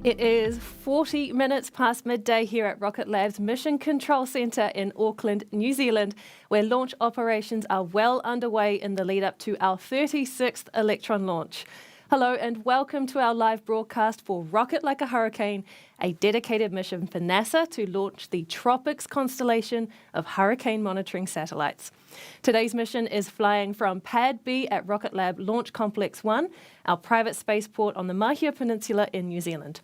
It is 40 minutes past midday here at Rocket Lab's Mission Control Centre in Auckland, New Zealand, where launch operations are well underway in the lead up to our 36th Electron launch. Hello and welcome to our live broadcast for Rocket Like a Hurricane, a dedicated mission for NASA to launch the TROPICS constellation of hurricane monitoring satellites. Today's mission is flying from Pad B at Rocket Lab Launch Complex 1, our private spaceport on the Māhia Peninsula in New Zealand.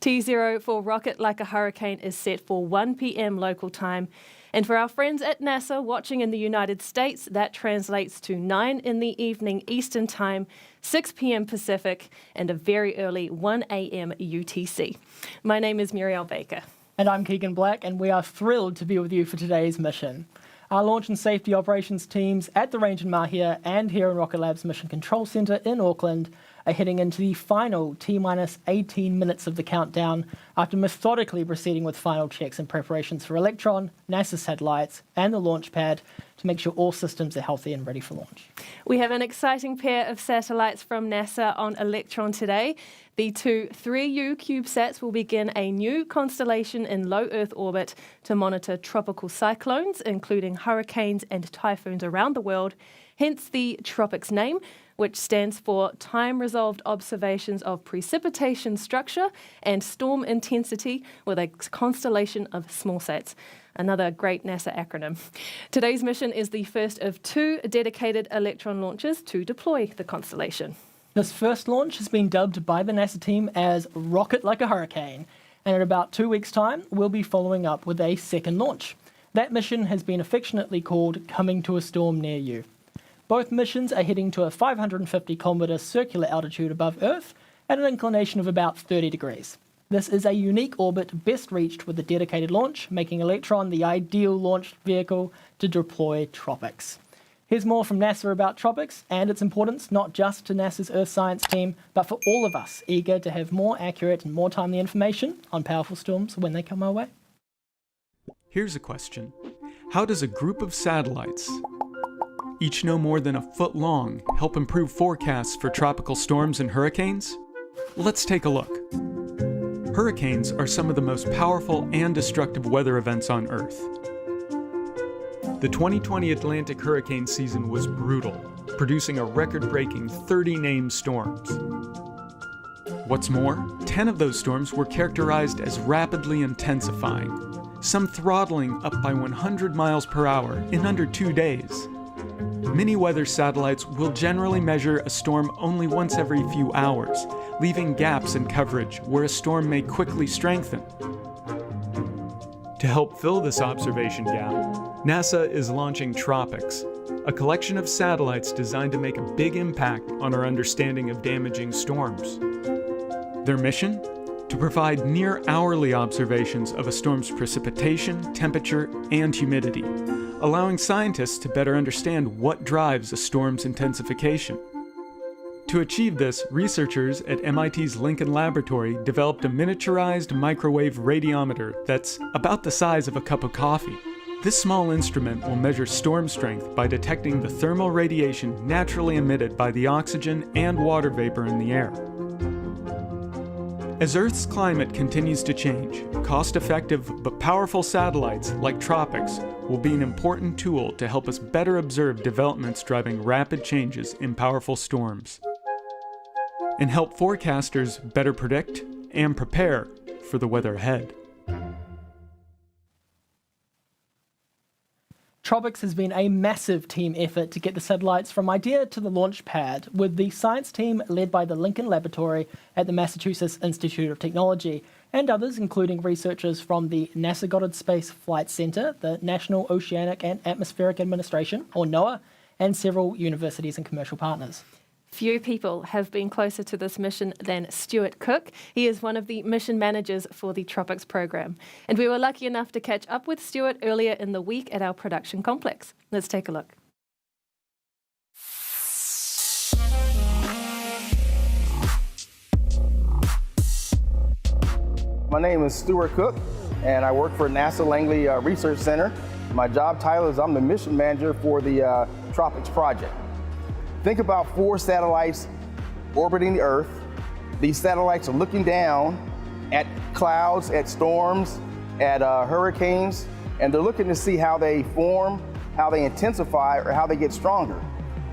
T0 for Rocket Like a Hurricane is set for 1 p.m. local time. And for our friends at NASA watching in the United States, that translates to 9 in the evening Eastern Time, 6 p.m. Pacific, and a very early 1 a.m. UTC. My name is Muriel Baker. And I'm Keegan Black, and we are thrilled to be with you for today's mission. Our launch and safety operations teams at the range in Māhia and here in Rocket Lab's Mission Control Centre in Auckland are heading into the final T-minus 18 minutes of the countdown after methodically proceeding with final checks and preparations for Electron, NASA satellites and the launch pad to make sure all systems are healthy and ready for launch. We have an exciting pair of satellites from NASA on Electron today. The two 3U CubeSats will begin a new constellation in low Earth orbit to monitor tropical cyclones, including hurricanes and typhoons around the world, hence the TROPICS name, which stands for Time-Resolved Observations of Precipitation Structure and Storm Intensity with a Constellation of Smallsats. Another great NASA acronym. Today's mission is the first of 2 dedicated Electron launches to deploy the constellation. This first launch has been dubbed by the NASA team as Rocket Like a Hurricane, and in about 2 weeks' time, we'll be following up with a second launch. That mission has been affectionately called Coming to a Storm Near You. Both missions are heading to a 550 kilometre circular altitude above Earth at an inclination of about 30 degrees. This is a unique orbit best reached with a dedicated launch, making Electron the ideal launch vehicle to deploy TROPICS. Here's more from NASA about TROPICS and its importance not just to NASA's Earth Science team, but for all of us eager to have more accurate and more timely information on powerful storms when they come our way. Here's a question. How does a group of satellites, each no more than a foot long, help improve forecasts for tropical storms and hurricanes? Let's take a look. Hurricanes are some of the most powerful and destructive weather events on Earth. The 2020 Atlantic hurricane season was brutal, producing a record-breaking 30 named storms. What's more, 10 of those storms were characterized as rapidly intensifying, some throttling up by 100 miles per hour in under 2 days. Many weather satellites will generally measure a storm only once every few hours, leaving gaps in coverage where a storm may quickly strengthen. To help fill this observation gap, NASA is launching TROPICS, a collection of satellites designed to make a big impact on our understanding of damaging storms. Their mission? To provide near-hourly observations of a storm's precipitation, temperature, and humidity, allowing scientists to better understand what drives a storm's intensification. To achieve this, researchers at MIT's Lincoln Laboratory developed a miniaturized microwave radiometer that's about the size of a cup of coffee. This small instrument will measure storm strength by detecting the thermal radiation naturally emitted by the oxygen and water vapor in the air. As Earth's climate continues to change, cost-effective but powerful satellites like TROPICS will be an important tool to help us better observe developments driving rapid changes in powerful storms, and help forecasters better predict and prepare for the weather ahead. TROPICS has been a massive team effort to get the satellites from idea to the launch pad, with the science team led by the Lincoln Laboratory at the Massachusetts Institute of Technology, and others including researchers from the NASA Goddard Space Flight Center, the National Oceanic and Atmospheric Administration, or NOAA, and several universities and commercial partners. Few people have been closer to this mission than Stuart Cook. He is one of the mission managers for the TROPICS program. And we were lucky enough to catch up with Stuart earlier in the week at our production complex. Let's take a look. My name is Stuart Cook, and I work for NASA Langley Research Center. My job title is I'm the mission manager for the TROPICS project. Think about 4 satellites orbiting the Earth. These satellites are looking down at clouds, at storms, at hurricanes, and they're looking to see how they form, how they intensify, or how they get stronger.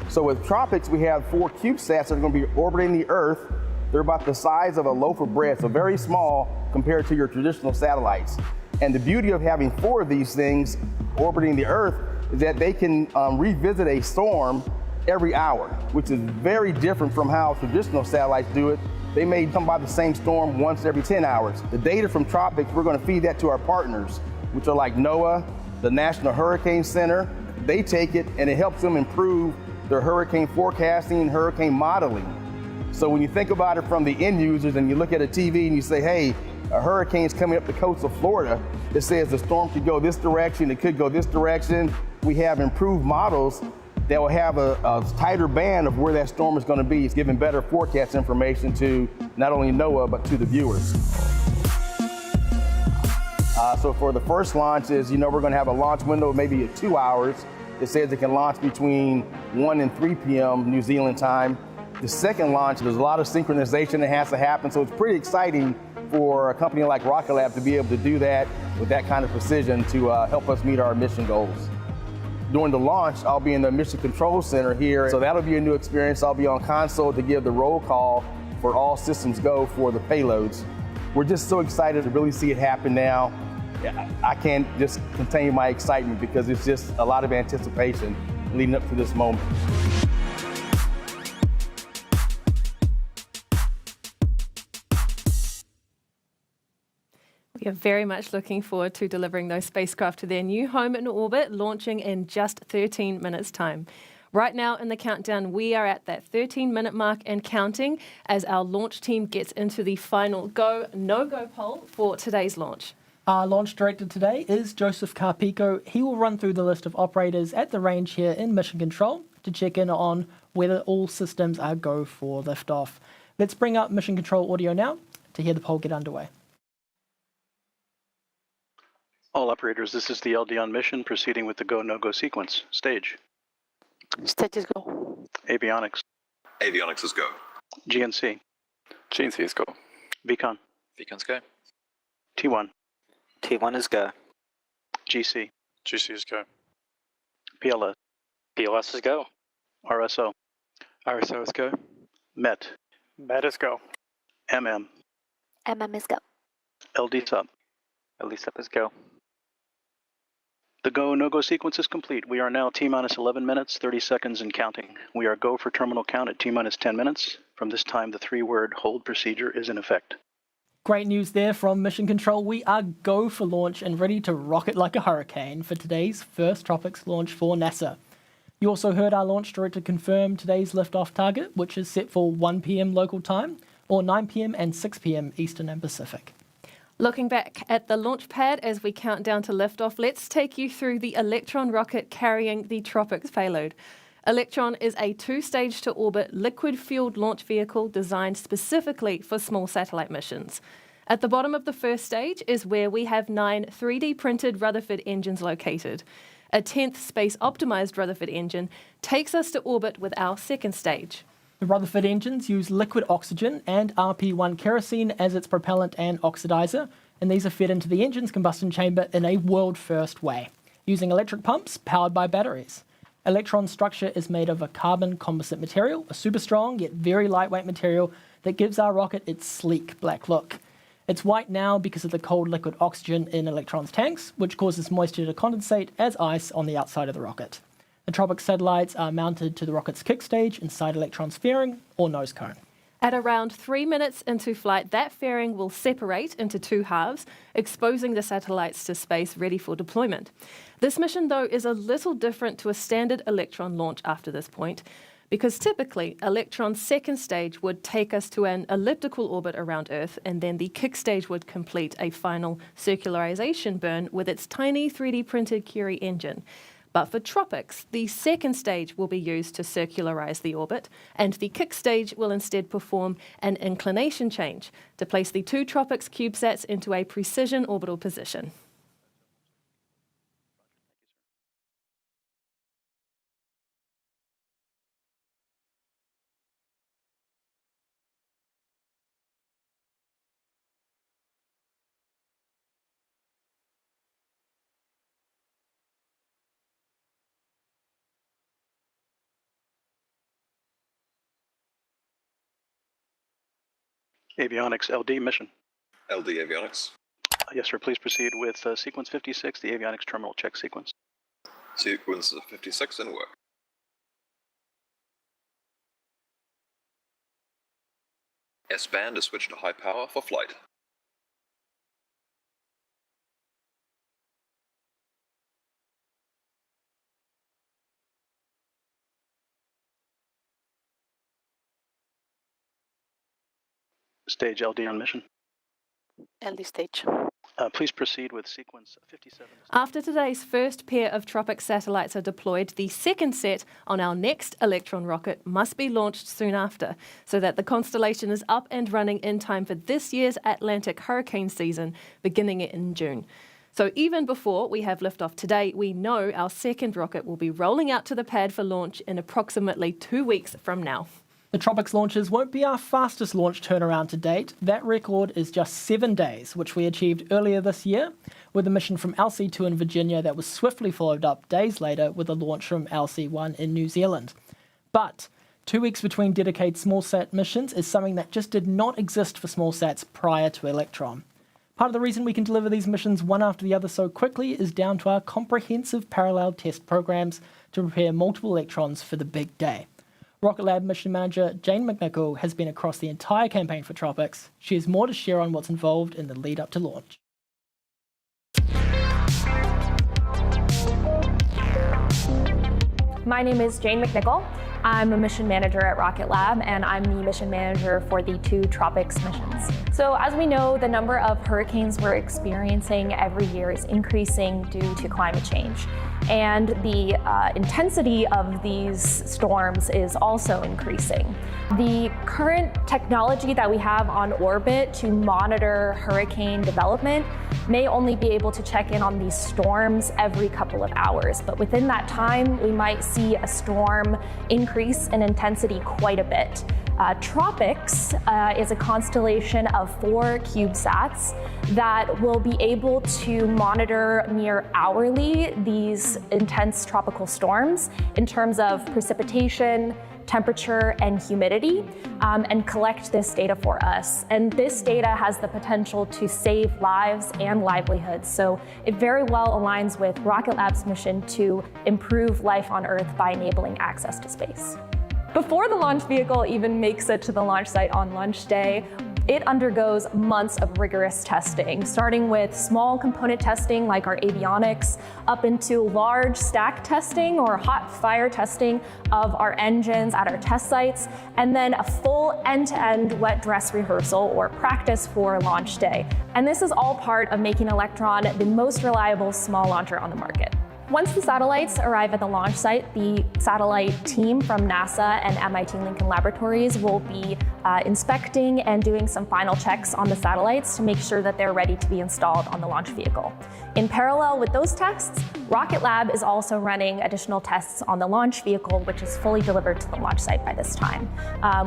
So with TROPICS, we have 4 CubeSats that are going to be orbiting the Earth. They're about the size of a loaf of bread, so very small compared to your traditional satellites. And the beauty of having 4 of these things orbiting the Earth is that they can revisit a storm every hour, which is very different from how traditional satellites do it. They may come by the same storm once every 10 hours. The data from TROPICS, we're going to feed that to our partners, which are like NOAA, the National Hurricane Center. They take it and it helps them improve their hurricane forecasting and hurricane modeling. So when you think about it from the end users and you look at a TV and you say, hey, a hurricane's coming up the coast of Florida, it says the storm could go this direction, it could go this direction. We have improved models that will have a tighter band of where that storm is going to be. It's giving better forecast information to not only NOAA, but to the viewers. So for the first launch is, we're going to have a launch window of maybe 2 hours. It says it can launch between 1 and 3 p.m. New Zealand time. The second launch, there's a lot of synchronization that has to happen, so it's pretty exciting for a company like Rocket Lab to be able to do that with that kind of precision to help us meet our mission goals. During the launch, I'll be in the Mission Control Center here, so that'll be a new experience. I'll be on console to give the roll call for all systems go for the payloads. We're just so excited to really see it happen now. I can't just contain my excitement because it's just a lot of anticipation leading up to this moment. We are very much looking forward to delivering those spacecraft to their new home in orbit, launching in just 13 minutes' time. Right now in the countdown, we are at that 13-minute mark and counting as our launch team gets into the final go, no-go poll for today's launch. Our launch director today is Joseph Carpico. He will run through the list of operators at the range here in Mission Control to check in on whether all systems are go for liftoff. Let's bring up Mission Control audio now to hear the poll get underway. All operators, this is the LD on mission proceeding with the go, no-go sequence. Stage. Stage is go. Avionics. Avionics is go. GNC. GNC is go. VCON. VCON's go. T1. T1 is go. GC. GC is go. PLS. PLS is go. RSO. RSO is go. MET. MET is go. MM. MM is go. LD sub. LD sub is go. The go, no-go sequence is complete. We are now T-minus 11 minutes, 30 seconds and counting. We are go for terminal count at T-minus 10 minutes. From this time, the 3-word hold procedure is in effect. Great news there from Mission Control. We are go for launch and ready to rocket like a hurricane for today's first TROPICS launch for NASA. You also heard our launch director confirm today's liftoff target, which is set for 1 p.m. local time, or 9 p.m. and 6 p.m. Eastern and Pacific. Looking back at the launch pad as we count down to liftoff, let's take you through the Electron rocket carrying the TROPICS payload. Electron is a 2-stage-to-orbit liquid-fueled launch vehicle designed specifically for small satellite missions. At the bottom of the first stage is where we have 9 3D-printed Rutherford engines located. A 10th space-optimized Rutherford engine takes us to orbit with our second stage. The Rutherford engines use liquid oxygen and RP1 kerosene as its propellant and oxidizer, and these are fed into the engine's combustion chamber in a world-first way, using electric pumps powered by batteries. Electron's structure is made of a carbon composite material, a super strong yet very lightweight material that gives our rocket its sleek black look. It's white now because of the cold liquid oxygen in Electron's tanks, which causes moisture to condensate as ice on the outside of the rocket. The TROPICS satellites are mounted to the rocket's kick stage inside Electron's fairing or nose cone. At around 3 minutes into flight, that fairing will separate into 2 halves, exposing the satellites to space ready for deployment. This mission, though, is a little different to a standard Electron launch after this point, because typically Electron's second stage would take us to an elliptical orbit around Earth, and then the kick stage would complete a final circularization burn with its tiny 3D printed Curie engine. But for TROPICS, the second stage will be used to circularize the orbit, and the kick stage will instead perform an inclination change to place the 2 TROPICS CubeSats into a precision orbital position. Avionics LD mission. LD avionics. Yes, sir. Please proceed with sequence 56, the avionics terminal check sequence. Sequence 56 in work. S-band is switched to high power for flight. Stage LD on mission. LD stage. Please proceed with sequence 57. After today's first pair of TROPICS satellites are deployed, the second set on our next Electron rocket must be launched soon after, so that the constellation is up and running in time for this year's Atlantic hurricane season, beginning in June. So even before we have liftoff today, we know our second rocket will be rolling out to the pad for launch in approximately 2 weeks from now. The TROPICS launches won't be our fastest launch turnaround to date. That record is just 7 days, which we achieved earlier this year with a mission from LC2 in Virginia that was swiftly followed up days later with a launch from LC1 in New Zealand. But 2 weeks between dedicated smallsat missions is something that just did not exist for smallsats prior to Electron. Part of the reason we can deliver these missions one after the other so quickly is down to our comprehensive parallel test programs to prepare multiple Electrons for the big day. Rocket Lab Mission Manager Jane McNichol has been across the entire campaign for TROPICS. She has more to share on what's involved in the lead up to launch. My name is Jane McNichol. I'm a mission manager at Rocket Lab, and I'm the mission manager for the 2 TROPICS missions. So as we know, the number of hurricanes we're experiencing every year is increasing due to climate change. And the intensity of these storms is also increasing. The current technology that we have on orbit to monitor hurricane development may only be able to check in on these storms every couple of hours, but within that time, we might see a storm increase in intensity quite a bit. TROPICS is a constellation of 4 CubeSats that will be able to monitor near hourly these intense tropical storms in terms of precipitation, temperature, and humidity, and collect this data for us. And this data has the potential to save lives and livelihoods, so it very well aligns with Rocket Lab's mission to improve life on Earth by enabling access to space. Before the launch vehicle even makes it to the launch site on launch day, it undergoes months of rigorous testing, starting with small component testing like our avionics, up into large stack testing or hot fire testing of our engines at our test sites, and then a full end-to-end wet dress rehearsal or practice for launch day. And this is all part of making Electron the most reliable small launcher on the market. Once the satellites arrive at the launch site, the satellite team from NASA and MIT Lincoln Laboratories will be inspecting and doing some final checks on the satellites to make sure that they're ready to be installed on the launch vehicle. In parallel with those tests, Rocket Lab is also running additional tests on the launch vehicle, which is fully delivered to the launch site by this time.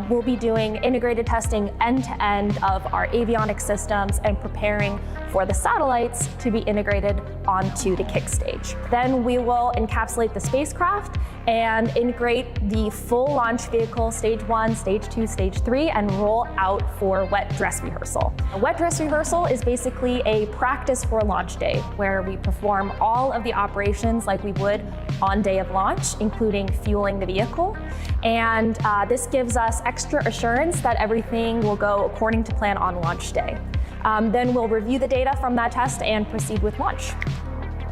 We'll be doing integrated testing end-to-end of our avionics systems and preparing for the satellites to be integrated onto the kick stage. Then we will encapsulate the spacecraft and integrate the full launch vehicle, stage 1, stage 2, stage 3, and roll out for wet dress rehearsal. A wet dress rehearsal is basically a practice for launch day, where we perform all of the operations like we would on day of launch, including fueling the vehicle. And this gives us extra assurance that everything will go according to plan on launch day. Then we'll review the data from that test and proceed with launch.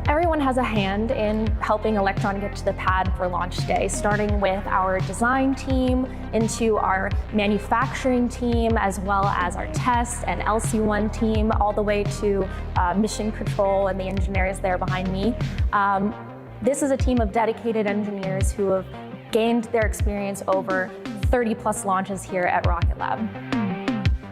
Everyone has a hand in helping Electron get to the pad for launch day, starting with our design team, into our manufacturing team, as well as our test and LC1 team, all the way to mission control and the engineers there behind me. This is a team of dedicated engineers who have gained their experience over 30+ launches here at Rocket Lab.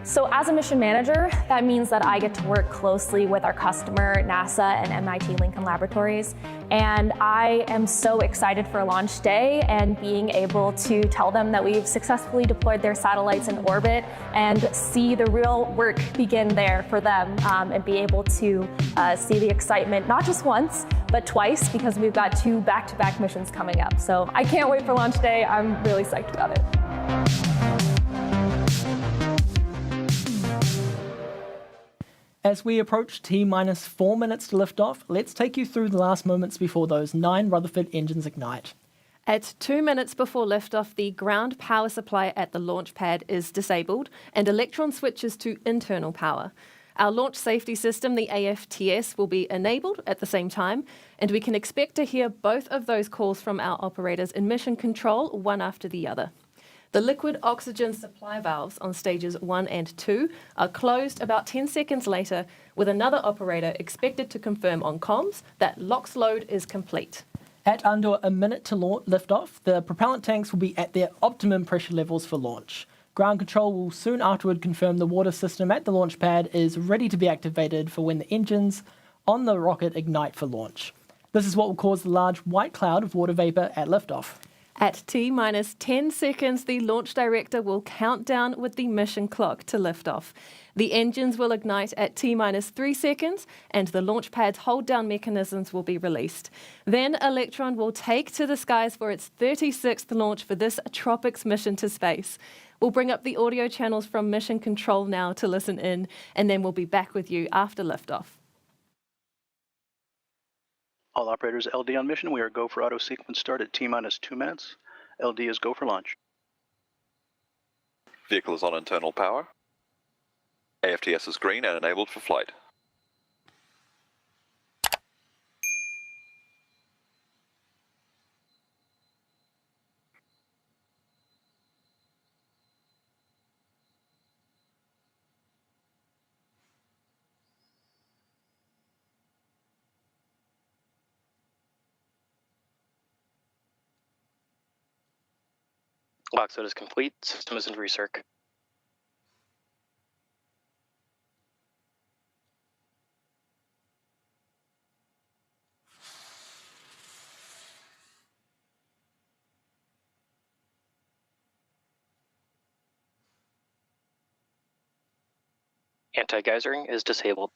So as a mission manager, that means that I get to work closely with our customer, NASA and MIT Lincoln Laboratories. And I am so excited for launch day and being able to tell them that we've successfully deployed their satellites in orbit and see the real work begin there for them, and be able to see the excitement, not just once, but twice, because we've got 2 back-to-back missions coming up. So I can't wait for launch day. I'm really psyched about it. As we approach T-minus 4 minutes to liftoff, let's take you through the last moments before those 9 Rutherford engines ignite. At 2 minutes before liftoff, the ground power supply at the launch pad is disabled and Electron switches to internal power. Our launch safety system, the AFTS, will be enabled at the same time, and we can expect to hear both of those calls from our operators in mission control, one after the other. The liquid oxygen supply valves on stages 1 and 2 are closed about 10 seconds later, with another operator expected to confirm on comms that LOX load is complete. At under a minute to liftoff, the propellant tanks will be at their optimum pressure levels for launch. Ground control will soon afterward confirm the water system at the launch pad is ready to be activated for when the engines on the rocket ignite for launch. This is what will cause the large white cloud of water vapor at liftoff. At T-minus 10 seconds, the launch director will count down with the mission clock to liftoff. The engines will ignite at T-minus 3 seconds, and the launch pad's hold-down mechanisms will be released. Then Electron will take to the skies for its 36th launch for this TROPICS mission to space. We'll bring up the audio channels from mission control now to listen in, and then we'll be back with you after liftoff. All operators LD on mission. We are go for auto sequence start at T-minus 2 minutes. LD is go for launch. Vehicle is on internal power. AFTS is green and enabled for flight. Lock load is complete. System is in recirc. Anti-geysering is disabled.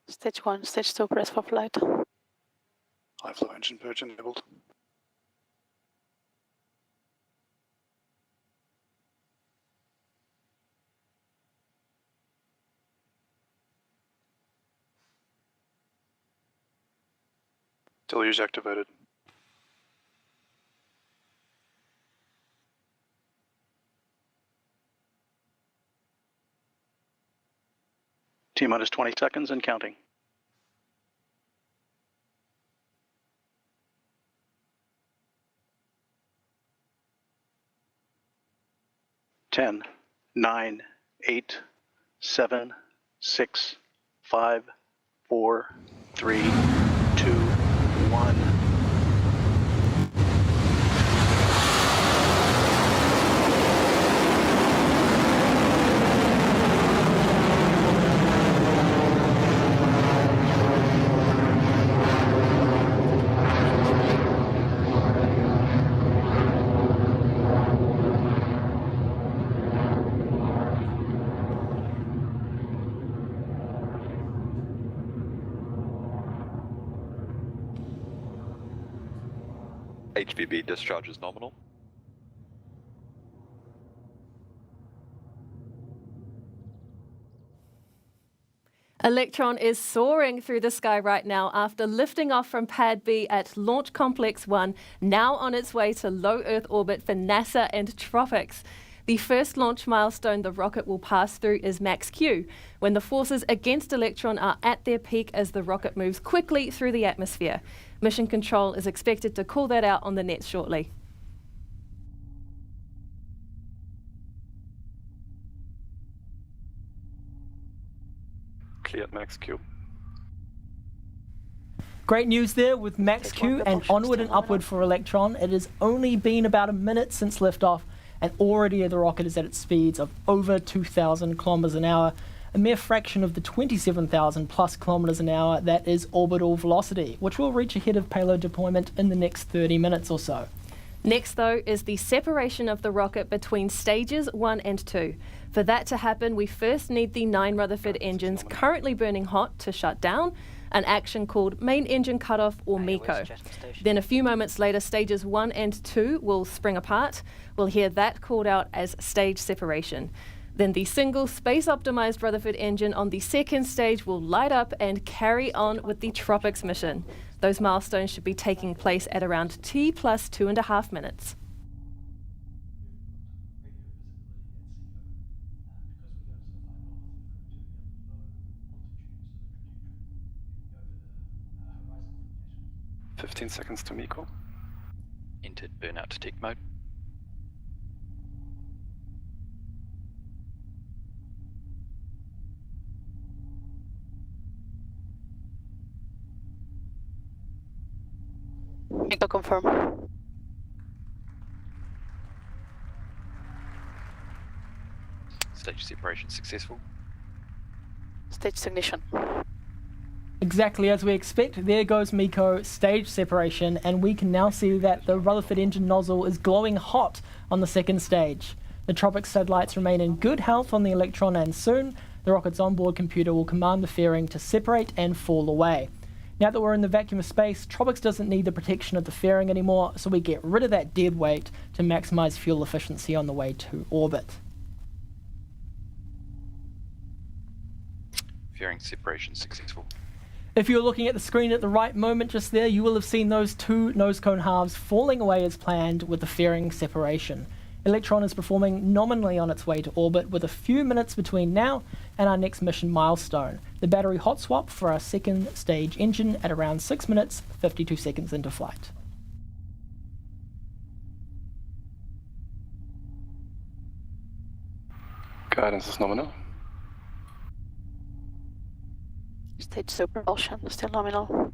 Stage 1, stage 2, press for flight. High flow engine purge enabled. Deluge activated. T-minus 20 seconds and counting. 10, 9, 8, 7, 6, 5, 4, 3, 2, 1. HVB discharge is nominal. Electron is soaring through the sky right now after lifting off from Pad B at Launch Complex 1, now on its way to low Earth orbit for NASA and TROPICS. The first launch milestone the rocket will pass through is Max Q, when the forces against Electron are at their peak as the rocket moves quickly through the atmosphere. Mission Control is expected to call that out on the net shortly. Clear at Max Q. Great news there with Max Q and onward and upward for Electron. It has only been about a minute since liftoff, and already the rocket is at its speeds of over 2,000 kilometers an hour, a mere fraction of the 27,000 plus kilometers an hour that is orbital velocity, which will reach ahead of payload deployment in the next 30 minutes or so. Next, though, is the separation of the rocket between stages 1 and 2. For that to happen, we first need the 9 Rutherford engines currently burning hot to shut down, an action called main engine cutoff or MECO. Then a few moments later, stages 1 and 2 will spring apart. We'll hear that called out as stage separation. Then the single space-optimized Rutherford engine on the second stage will light up and carry on with the TROPICS mission. Those milestones should be taking place at around T plus 2.5 minutes. "15 seconds to MECO." Entered burnout detect mode. MECO confirm. Stage separation successful. Stage ignition. Exactly as we expect, there goes MECO, stage separation, and we can now see that the Rutherford engine nozzle is glowing hot on the second stage. The TROPICS satellites remain in good health on the Electron, and soon the rocket's onboard computer will command the fairing to separate and fall away. Now that we're in the vacuum of space, TROPICS doesn't need the protection of the fairing anymore, so we get rid of that dead weight to maximise fuel efficiency on the way to orbit. Fairing separation successful. If you're looking at the screen at the right moment just there, you will have seen those 2 nose cone halves falling away as planned with the fairing separation. Electron is performing nominally on its way to orbit with a few minutes between now and our next mission milestone, the battery hot swap for our second stage engine at around 6 minutes, 52 seconds into flight. Guidance is nominal. Stage 2 propulsion, still nominal.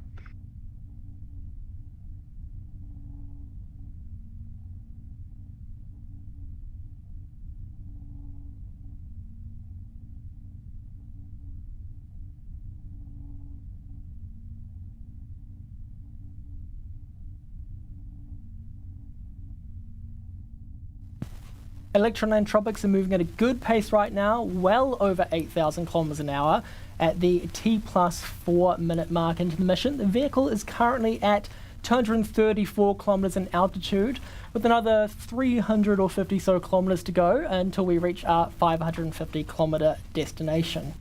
Electron and TROPICS are moving at a good pace right now, well over 8,000 kilometers an hour at the T plus 4 minute mark into the mission. The vehicle is currently at 234 kilometers in altitude, with another 300 or 50 so kilometers to go until we reach our 550 kilometer destination.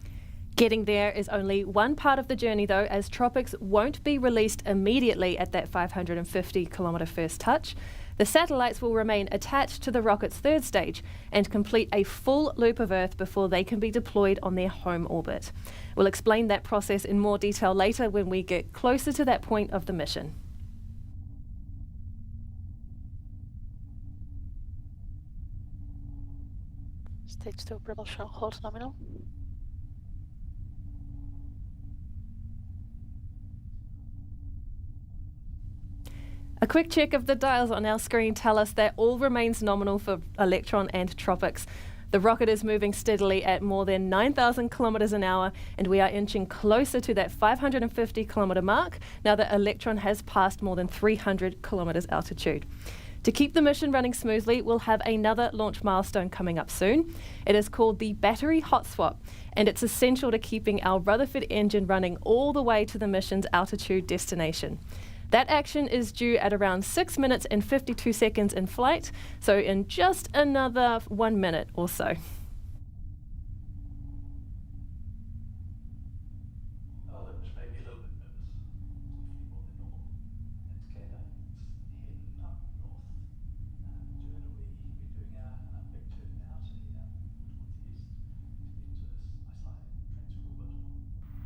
Getting there is only one part of the journey though, as TROPICS won't be released immediately at that 550 kilometre first touch. The satellites will remain attached to the rocket's third stage and complete a full loop of Earth before they can be deployed on their home orbit. We'll explain that process in more detail later when we get closer to that point of the mission. Stage 2 propulsion hold nominal. A quick check of the dials on our screen tell us that all remains nominal for Electron and TROPICS. The rocket is moving steadily at more than 9,000 kilometres an hour, and we are inching closer to that 550 kilometre mark now that Electron has passed more than 300 kilometres altitude. To keep the mission running smoothly, we'll have another launch milestone coming up soon. It is called the battery hot swap, and it's essential to keeping our Rutherford engine running all the way to the mission's altitude destination. That action is due at around 6 minutes and 52 seconds in flight, so in just another 1 minute or so.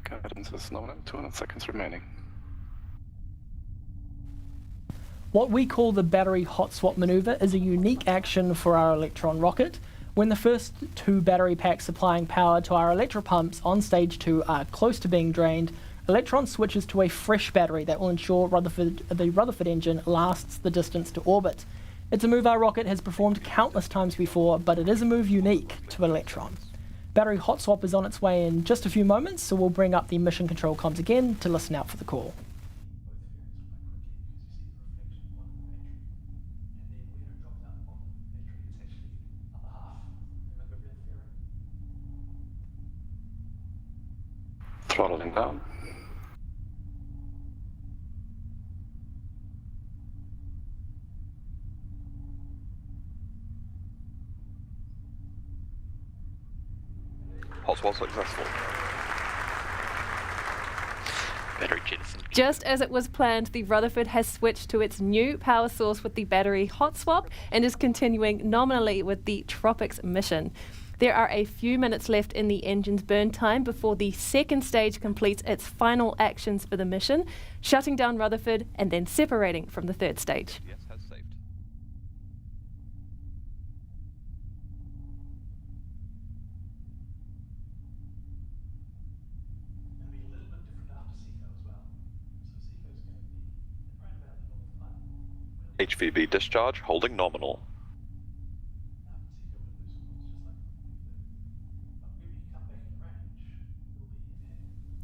Guidance is nominal, 200 seconds remaining. What we call the battery hot swap maneuver is a unique action for our Electron rocket. When the first 2 battery packs supplying power to our electropumps on stage 2 are close to being drained, Electron switches to a fresh battery that will ensure the Rutherford engine lasts the distance to orbit. It's a move our rocket has performed countless times before, but it is a move unique to Electron. Battery hot swap is on its way in just a few moments, so we'll bring up the mission control comms again to listen out for the call. throttling down. Hot swap successful. Battery jettison. Just as it was planned, the Rutherford has switched to its new power source with the battery hot swap and is continuing nominally with the TROPICS mission. There are a few minutes left in the engine's burn time before the second stage completes its final actions for the mission, shutting down Rutherford and then separating from the third stage. Yes, has saved. HVB discharge holding nominal.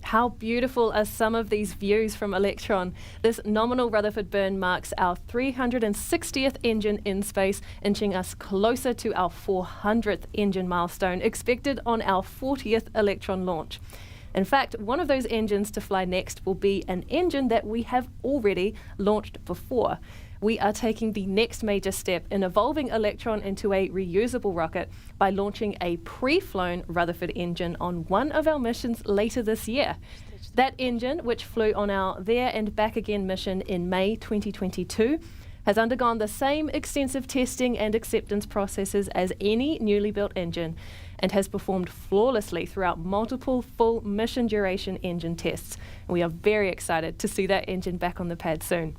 How beautiful are some of these views from Electron? This nominal Rutherford burn marks our 360th engine in space, inching us closer to our 400th engine milestone, expected on our 40th Electron launch. In fact, one of those engines to fly next will be an engine that we have already launched before. We are taking the next major step in evolving Electron into a reusable rocket by launching a pre-flown Rutherford engine on one of our missions later this year. That engine, which flew on our There and Back Again mission in May 2022, has undergone the same extensive testing and acceptance processes as any newly built engine and has performed flawlessly throughout multiple full mission duration engine tests. And we are very excited to see that engine back on the pad soon.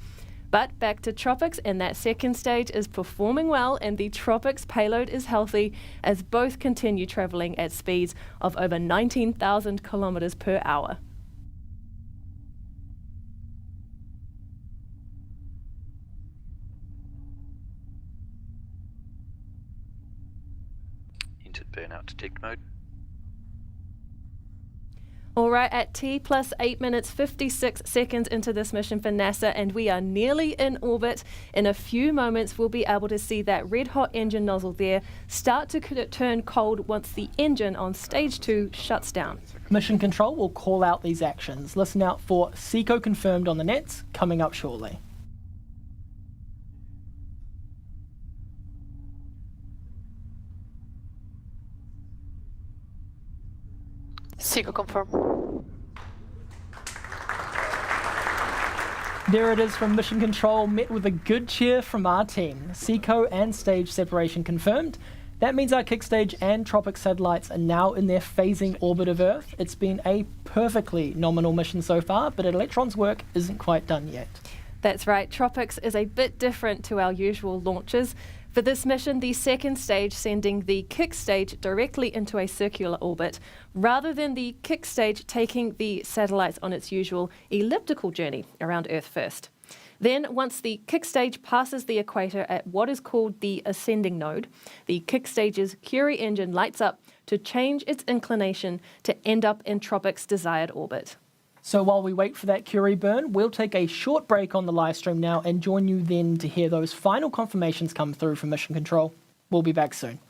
But back to TROPICS, and that second stage is performing well and the TROPICS payload is healthy as both continue travelling at speeds of over 19,000 kilometres per hour. Entered burnout detect mode. All right, at T plus 8 minutes 56 seconds into this mission for NASA, and we are nearly in orbit. In a few moments, we'll be able to see that red hot engine nozzle there start to turn cold once the engine on stage 2 shuts down. Mission Control will call out these actions. Listen out for SECO confirmed on the nets coming up shortly. SECO confirm. There it is from Mission Control, met with a good cheer from our team. SECO and stage separation confirmed. That means our kick stage and TROPICS satellites are now in their phasing orbit of Earth. It's been a perfectly nominal mission so far, but Electron's work isn't quite done yet. That's right, TROPICS is a bit different to our usual launches. For this mission, the second stage sending the kick stage directly into a circular orbit, rather than the kick stage taking the satellites on its usual elliptical journey around Earth first. Then, once the kick stage passes the equator at what is called the ascending node, the kick stage's Curie engine lights up to change its inclination to end up in TROPICS' desired orbit. So while we wait for that Curie burn, we'll take a short break on the live stream now and join you then to hear those final confirmations come through from Mission Control. We'll be back soon.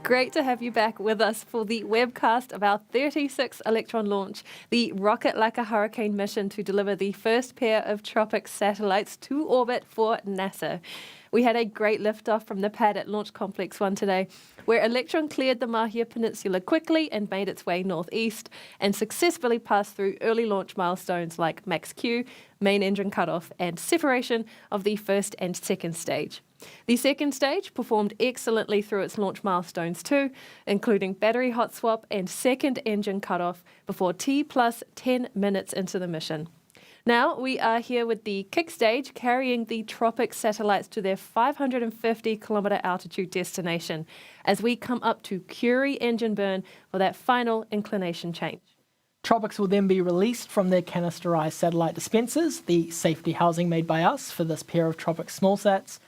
Great to have you back with us for the webcast of our 36th Electron launch, the Rocket Like a Hurricane mission to deliver the first pair of TROPICS satellites to orbit for NASA. We had a great liftoff from the pad at Launch Complex 1 today, where Electron cleared the Māhia Peninsula quickly and made its way northeast and successfully passed through early launch milestones like max Q, main engine cutoff, and separation of the first and second stage. The second stage performed excellently through its launch milestones too, including battery hot swap and second engine cutoff before T plus 10 minutes into the mission. Now we are here with the kick stage carrying the TROPICS satellites to their 550 kilometre altitude destination as we come up to Curie engine burn for that final inclination change. TROPICS will then be released from their canisterized satellite dispensers, the safety housing made by us for this pair of TROPICS Smallsats.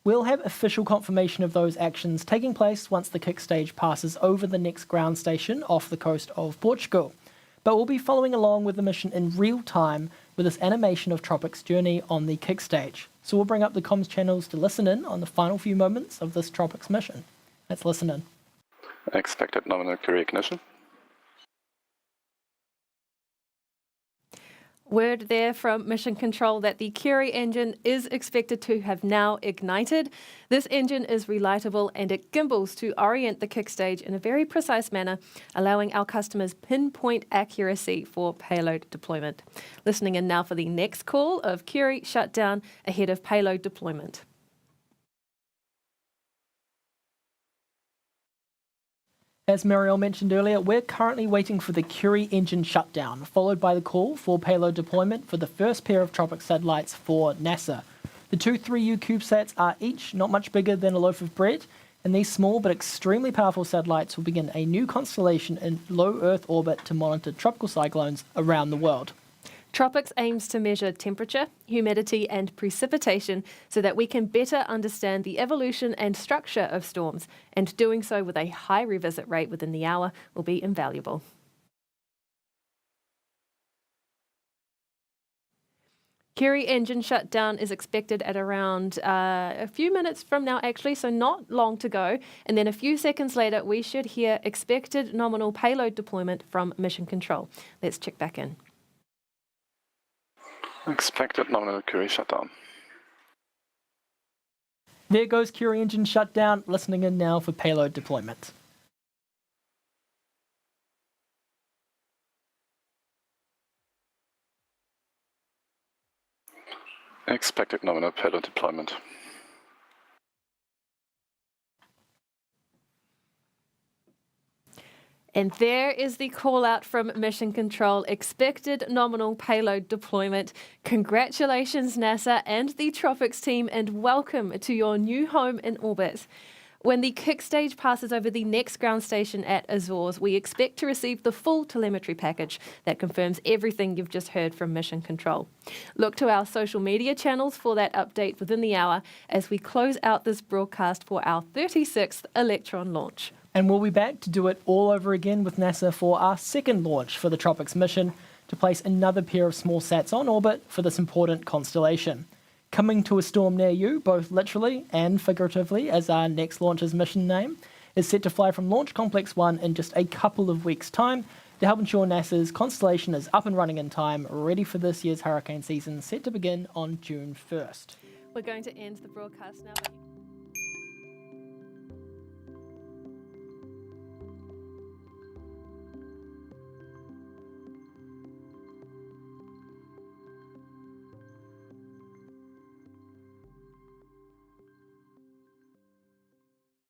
We'll have official confirmation of those actions taking place once the kick stage passes over the next ground station off the coast of Portugal. But we'll be following along with the mission in real time with this animation of TROPICS' journey on the kick stage. So we'll bring up the comms channels to listen in on the final few moments of this TROPICS mission. Let's listen in. Expected nominal Curie ignition. Word there from Mission Control that the Curie engine is expected to have now ignited. This engine is relightable and it gimbals to orient the kick stage in a very precise manner, allowing our customers pinpoint accuracy for payload deployment. Listening in now for the next call of Curie shutdown ahead of payload deployment. As Marielle mentioned earlier, we're currently waiting for the Curie engine shutdown, followed by the call for payload deployment for the first pair of TROPICS satellites for NASA. The two 3U CubeSats are each not much bigger than a loaf of bread, and these small but extremely powerful satellites will begin a new constellation in low Earth orbit to monitor tropical cyclones around the world. TROPICS aims to measure temperature, humidity and precipitation so that we can better understand the evolution and structure of storms, and doing so with a high revisit rate within the hour will be invaluable. Curie engine shutdown is expected at around a few minutes from now actually, so not long to go, and then a few seconds later we should hear expected nominal payload deployment from Mission Control. Let's check back in. Expected nominal Curie shutdown. There goes Curie engine shutdown, listening in now for payload deployment. Expected nominal payload deployment. And there is the call out from Mission Control, expected nominal payload deployment. Congratulations, NASA and the TROPICS team, and welcome to your new home in orbit. When the kick stage passes over the next ground station at Azores, we expect to receive the full telemetry package that confirms everything you've just heard from Mission Control. Look to our social media channels for that update within the hour as we close out this broadcast for our 36th Electron launch. And we'll be back to do it all over again with NASA for our second launch for the TROPICS mission to place another pair of small sats on orbit for this important constellation. Coming to a storm near you, both literally and figuratively, as our next launch's mission name, is set to fly from Launch Complex 1 in just a couple of weeks' time to help ensure NASA's Constellation is up and running in time, ready for this year's hurricane season, set to begin on June 1st. We're going to end the broadcast now.